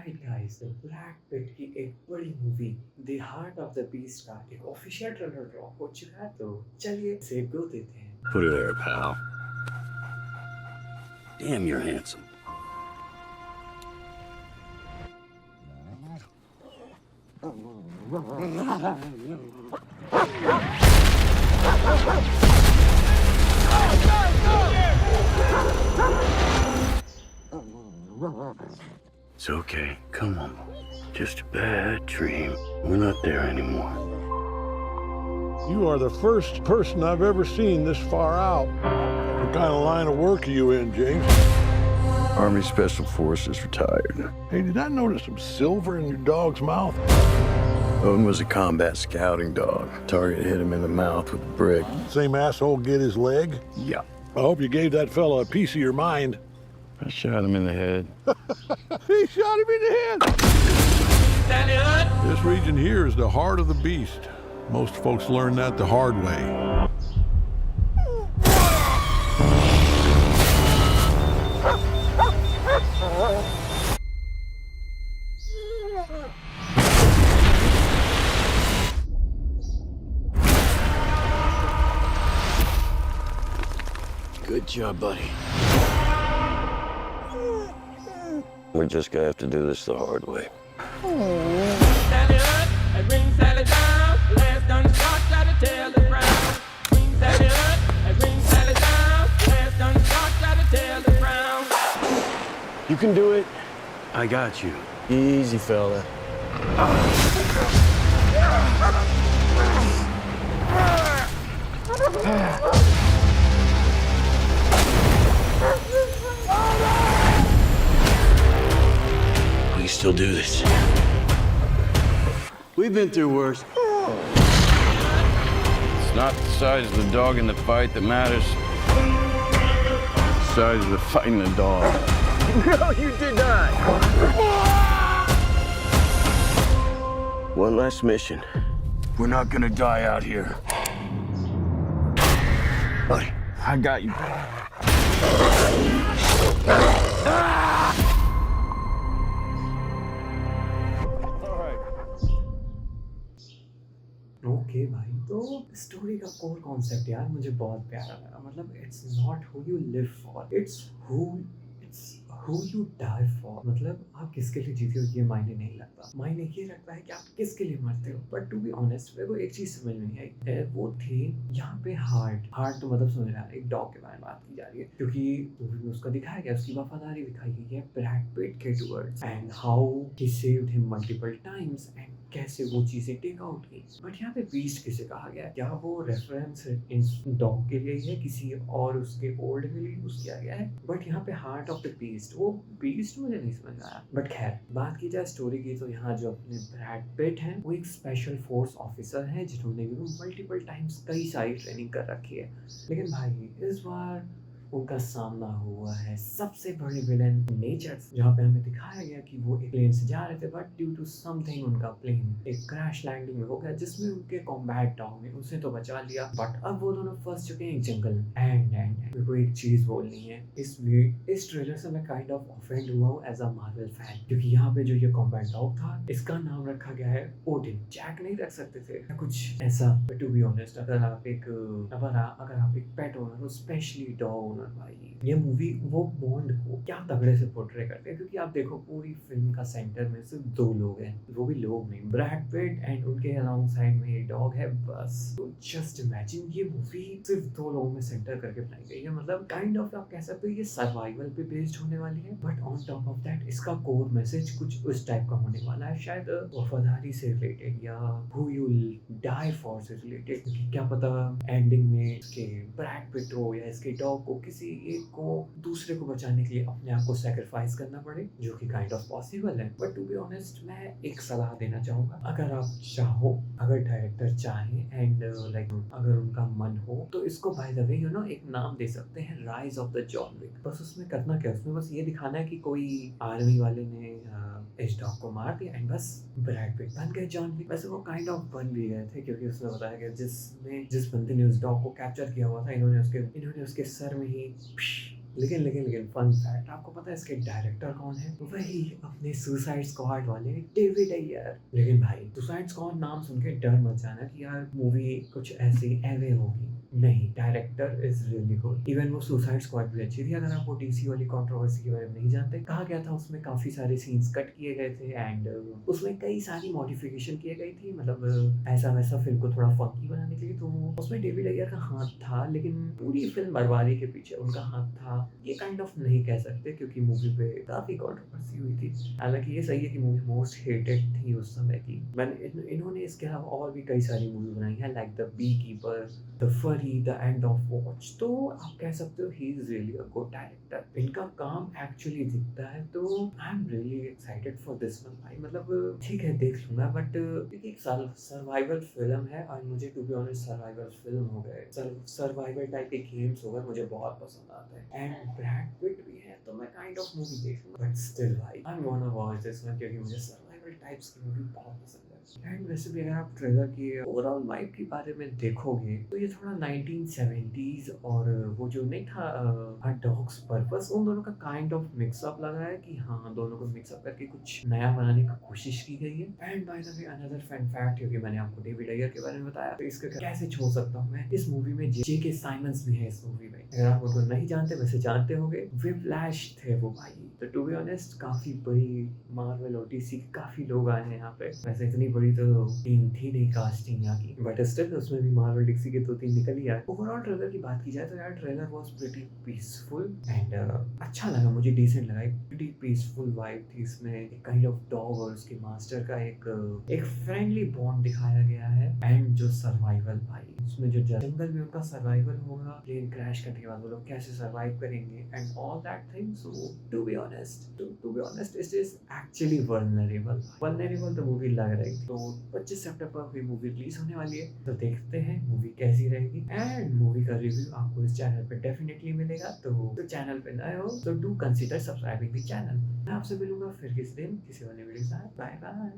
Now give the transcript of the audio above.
Right guys, तो Brad Pitt की एक बड़ी movie the heart of the beast का एक ऑफिशियल ट्रेलर ड्रॉप हो चुका है, तो चलिए इसे गो देते हैं। Put her there, pal. Damn, you're handsome. It's okay. Come on. Just a bad dream. We're not there anymore. You are the first person I've ever seen this far out. What kind of line of work are you in, James? Army Special Forces retired. Hey, did I notice some silver in your dog's mouth? Odin was a combat scouting dog. Target hit him in the mouth with a brick. Same asshole get his leg? Yeah. I hope you gave that fella a piece of your mind. I shot him in the head. He shot him in the head! This region here is the heart of the beast. Most folks learn that the hard way. Good job, buddy. We're just gonna have to do this the hard way. Sally up, I bring Sally down. Last done shot, gotta tell the brown. Bring Sally up, I bring Sally down. Last done shot, gotta tell the brown. You can do it. I got you. Easy, fella. We can still do this. We've been through worse. It's not the size of the dog in the fight that matters. It's the size of the fight in the dog. No, you did not. One last mission. We're not gonna die out here. Buddy, I got you. Okay भाई, तो story का core concept यार मुझे बहुत प्यारा लगा। मतलब it's not who you live for, it's who you die for. मतलब आप किसके लिए जीते हो ये मायने नहीं लगता, मायने ये रखता है कि आप किसके लिए मरते हो। बट टू बी ऑनेस्ट मेरे को एक चीज समझ में नहीं आई, वो थी यहाँ पे हार्ट तो मतलब समझ रहा है, एक डॉग के बारे में बात की जा रही है, क्योंकि मूवी में उसका दिखाया गया, उसकी वफादारी दिखाई गई है ब्रैड पिट के towards and how he saved him multiple times and कैसे वो चीजें टेक आउट की। बट यहाँ पे बीस्ट किसे कहा गया है? क्या वो रेफरेंस इन डॉग के लिए है, किसी और उसके ओल्ड के लिए यूज किया गया है? बट यहाँ पे हार्ट ऑफ द बीस्ट, वो बीस्ट मुझे नहीं समझ में आया। बट खैर, बात की जाए स्टोरी की, तो यहाँ जो अपने ब्रैड पिट हैं वो एक स्पेशल फोर्स ऑफिसर हैं जिन्होंने मल्टीपल टाइम्स कई सारी ट्रेनिंग कर रखी है। लेकिन भाई इस बार उनका सामना हुआ है सबसे बड़े विलेन नेचर, जहाँ पे हमें दिखाया गया कि वो एक प्लेन से जा रहे थे, बट ड्यू टू समथिंग उनका प्लेन एक क्रैश लैंडिंग में हो गया, जिसमें उनके कॉम्बैट डॉग ने उसे तो बचा लिया, बट अब वो दोनों फंस चुके हैं एक जंगल में। एंड मेरे को एक चीज बोलनी है, इस ट्रेलर से मैं काइंड ऑफ ऑफेंड हुआ हूँ एज अ मार्वल फैन, क्योंकि यहाँ पे जो ये कॉम्बैट डॉग था इसका नाम रखा गया है ओडिन। जैक नहीं रख सकते थे या कुछ ऐसा। टू बी ऑनेस्ट, अगर आप एक पेट ओनर हो, स्पेशली डॉग, भाई ये मूवी वो बॉन्ड को क्या तगड़े से पोर्ट्रे करते हैं। क्योंकि आप देखो पूरी फिल्म का सेंटर में सिर्फ दो लोग हैं, वो भी लोग नहीं, ब्रैड पिट एंड उनके अलोंग साइड में एक डॉग है बस। तो जस्ट इमेजिन ये मूवी सिर्फ दो लोगों में सेंटर करके बनाई गई है। मतलब काइंड ऑफ आप कह सकते हो ये सर्वाइवल पे बेस्ड होने वाली है, but on top of that इसका कोर मैसेज कुछ उस टाइप का होने वाला है, शायद वफादारी से रिलेटेड या हु यू डाई फॉर से रिलेटेड। क्योंकि क्या पता एंडिंग में इसके ब्रैड पिट हो या इसके डॉग को किसी एक को दूसरे को बचाने के लिए अपने आप को सैक्रिफाइस करना पड़े, जो कि काइंड ऑफ पॉसिबल है। बट टू बी ऑनेस्ट मैं एक सलाह देना चाहूंगा, अगर आप चाहो, अगर डायरेक्टर चाहे एंड लाइक अगर उनका मन हो, तो इसको बाय द वे एक नाम दे सकते हैं, rise of the John Wick. बस उसमें करना क्या, उसमें बस ये दिखाना है कि कोई आर्मी वाले ने इस डॉग को मार दिया एंड बस ब्रैड पिट बन गए जॉन विक। वैसे वो काइंड ऑफ बन भी गए थे, क्योंकि उसमें बताया गया जिस बंदे ने उस डॉग को कैप्चर किया हुआ था, इन्होंने उसके सर में ही लेकिन फन फैक्ट, आपको पता है इसके डायरेक्टर कौन है? वही अपने सुसाइड स्क्वाड वाले डेविड अय्यर। लेकिन भाई सुसाइड स्क्वाड नाम सुन के डर मत जाना कि यार मूवी कुछ ऐसी एवे होगी, नहीं, director is really good. Even वो सुसाइड स्क्वाड भी अच्छी थी। अगर आप वो डीसी वाली कंट्रोवर्सी के बारे में नहीं जानते, कहा गया था उसमें काफी सारे सीन्स कट किए गए थे एंड उसमें कई सारी मॉडिफिकेशन की गई थी, मतलब ऐसा वैसा फिल्म को थोड़ा फंकी बनाने के लिए। तो उसमें डेविड अय्यर का हाथ था, लेकिन पूरी फिल्म बर्बादी के पीछे उनका हाथ था ये काइंड ऑफ नहीं कह सकते, क्योंकि मूवी पे काफी कंट्रोवर्सी हुई थी। हालांकि ये सही है कि मूवी मोस्ट हेटेड थी उस समय की। मैंने इन्होंने इसके अलावा और भी कई सारी मूवी बनाई है, like the bee keeper, the फरी, द एंड ऑफ वॉच। तो आप कह सकते हो he is really a good director. इनका काम एक्चुअली दिखता है, तो I am really excited for this one भाई। मतलब ठीक है देख लूंगा, बट क्योंकि एक सर्वाइवल फिल्म है और मुझे to be honest survival film हो गए, सर्वाइवल टाइप के गेम्स हो गए, मुझे बहुत पसंद आता है। एंड ब्रैड पिट भी है, तो मैं काइंड ऑफ मूवी देखूंगा, बट स्टिल भाई I am gonna watch this one, क्योंकि मुझे सर्वाइवल टाइप्स की मूवी बहुत पसंद है। एंड वैसे भी अगर आप ट्रेलर की ओवरऑल वाइब के बारे में देखोगे तो ये थोड़ा 1970s और वो जो नहीं था अ डॉग्स पर्पस, उन दोनों का काइंड ऑफ मिक्सअप लग रहा है कि हाँ दोनों को मिक्सअप करके कुछ नया बनाने की कोशिश की गई है। And by the way another fun fact, क्योंकि मैंने आपको डेविड अय्यर के बारे में बताया, तो इसका कैसे छोड़ सकता हूँ मैं, इस मूवी में जेके साइमंस भी है इस मूवी में। अगर आप उनको नहीं जानते, वैसे जानते होंगे, विप्लैश थे वो भाई। तो टू बी ऑनेस्ट काफी बड़ी मार्वल ओटीसी काफी लोग आए हैं यहाँ पे। वैसे इतनी बड़ी तो टीम थी नहीं कास्टिंग यहाँ की, बट स्टिल उसमें भी मार्वल डीसी के 2-3 निकल ही आए। ओवरऑल ट्रेलर की बात की जाए तो यार trailer was pretty peaceful and अच्छा लगा मुझे, डिसेंट लगा। एक प्रीटी पीसफुल वाइब थी इसमें, एक काइंड ऑफ डॉग और उसके मास्टर का एक फ्रेंडली बॉन्ड दिखाया गया है। एंड जो सर्वाइवल भाई, उसमें जो जंगल में उनका सर्वाइवल होगा, प्लेन क्रैश करने के बाद वो लोग कैसे सर्वाइव करेंगे and all that thing. So to be honest it is actually vulnerable तो मूवी लग रही थी। तो 25 सितंबर को मूवी रिलीज होने वाली है, तो देखते हैं मूवी कैसी रहेगी। एंड मूवी का रिव्यू आपको इस चैनल पे डेफिनेटली मिलेगा। तो चैनल पे नए हो तो do consider subscribing the channel. मैं आपसे मिलूंगा फिर किसी दिन किसी अन्य वीडियो के साथ। Bye bye.